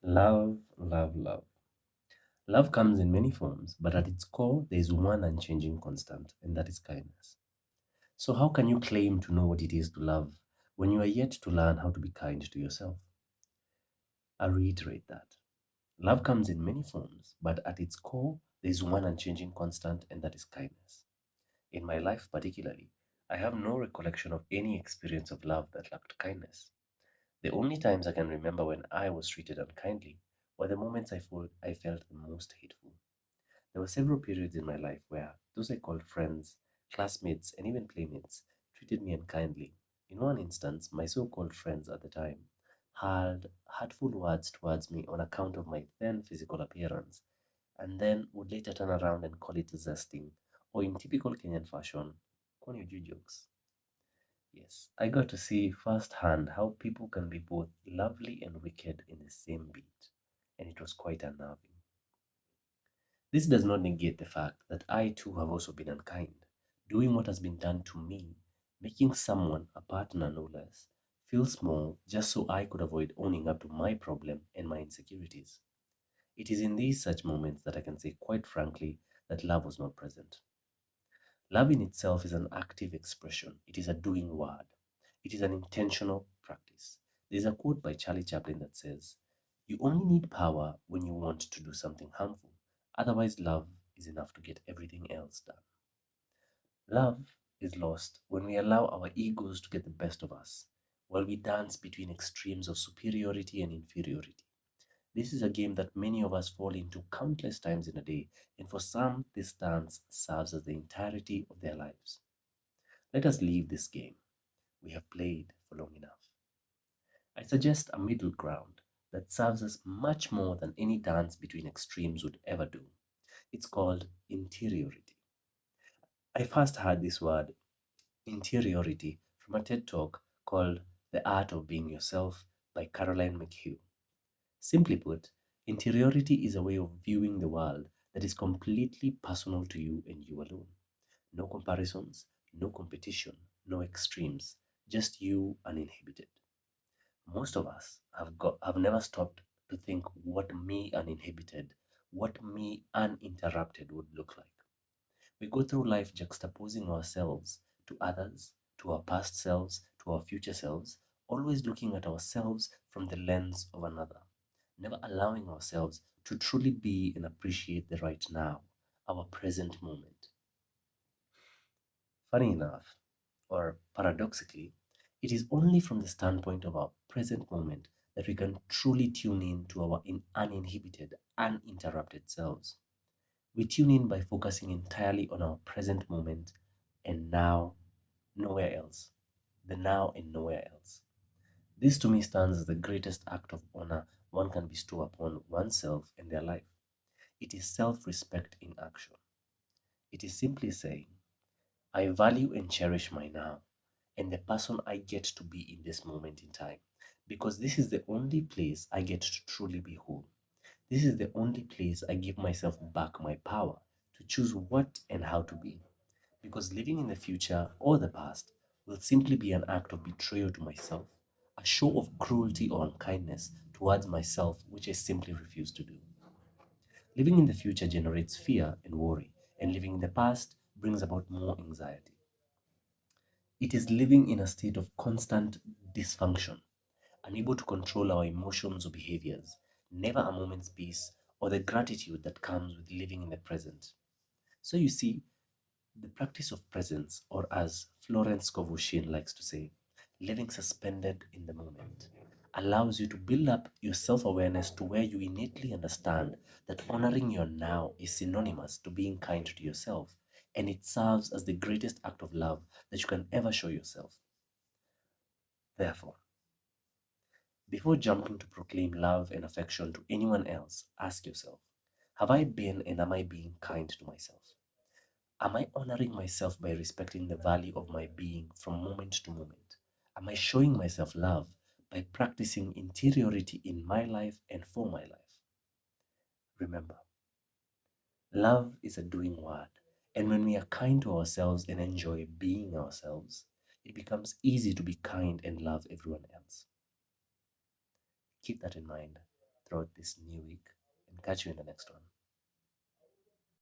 Love, love, love. Love comes in many forms, but at its core, there is one unchanging constant, and that is kindness. So, how can you claim to know what it is to love when you are yet to learn how to be kind to yourself? I reiterate that. Love comes in many forms, but at its core, there is one unchanging constant, and that is kindness. In my life, particularly, I have no recollection of any experience of love that lacked kindness. The only times I can remember when I was treated unkindly were the moments I felt the most hateful. There were several periods in my life where those I called friends, classmates, and even playmates treated me unkindly. In one instance, my so called friends at the time had hurtful words towards me on account of my then physical appearance, and then would later turn around and call it zesting, or in typical Kenyan fashion, kwani hujui jokes. Yes, I got to see firsthand how people can be both lovely and wicked in the same beat, and it was quite unnerving. This does not negate the fact that I too have also been unkind, doing what has been done to me, making someone, a partner no less, feel small just so I could avoid owning up to my problem and my insecurities. It is in these such moments that I can say quite frankly that love was not present. Love in itself is an active expression, it is a doing word, it is an intentional practice. There's a quote by Charlie Chaplin that says, "You only need power when you want to do something harmful. Otherwise, love is enough to get everything else done." Love is lost when we allow our egos to get the best of us, while we dance between extremes of superiority and inferiority. This is a game that many of us fall into countless times in a day, and for some, this dance serves as the entirety of their lives. Let us leave this game. We have played for long enough. I suggest a middle ground that serves us much more than any dance between extremes would ever do. It's called interiority. I first heard this word, interiority, from a TED talk called The Art of Being Yourself by Caroline McHugh. Simply put, interiority is a way of viewing the world that is completely personal to you and you alone. No comparisons, no competition, no extremes, just you uninhibited. Most of us have never stopped to think what me uninhibited, what me uninterrupted would look like. We go through life juxtaposing ourselves to others, to our past selves, to our future selves, always looking at ourselves from the lens of another, never allowing ourselves to truly be and appreciate the right now, our present moment. Funny enough, or paradoxically, it is only from the standpoint of our present moment that we can truly tune in to our uninhibited, uninterrupted selves. We tune in by focusing entirely on our present moment and now, nowhere else. The now and nowhere else. This to me stands as the greatest act of honor one can bestow upon oneself and their life. It is self respect in action. It is simply saying, I value and cherish my now and the person I get to be in this moment in time because this is the only place I get to truly be whole. This is the only place I give myself back my power to choose what and how to be. Because living in the future or the past will simply be an act of betrayal to myself, a show of cruelty or unkindness towards myself, which I simply refuse to do. Living in the future generates fear and worry, and living in the past brings about more anxiety. It is living in a state of constant dysfunction, unable to control our emotions or behaviors, never a moment's peace or the gratitude that comes with living in the present. So you see, the practice of presence, or as Florence Kovushin likes to say, living suspended in the moment, allows you to build up your self awareness to where you innately understand that honoring your now is synonymous to being kind to yourself, and it serves as the greatest act of love that you can ever show yourself. Therefore, before jumping to proclaim love and affection to anyone else, ask yourself, have I been and am I being kind to myself? Am I honoring myself by respecting the value of my being from moment to moment? Am I showing myself love by practicing interiority in my life and for my life? Remember, love is a doing word, and when we are kind to ourselves and enjoy being ourselves, it becomes easy to be kind and love everyone else. Keep that in mind throughout this new week and catch you in the next one.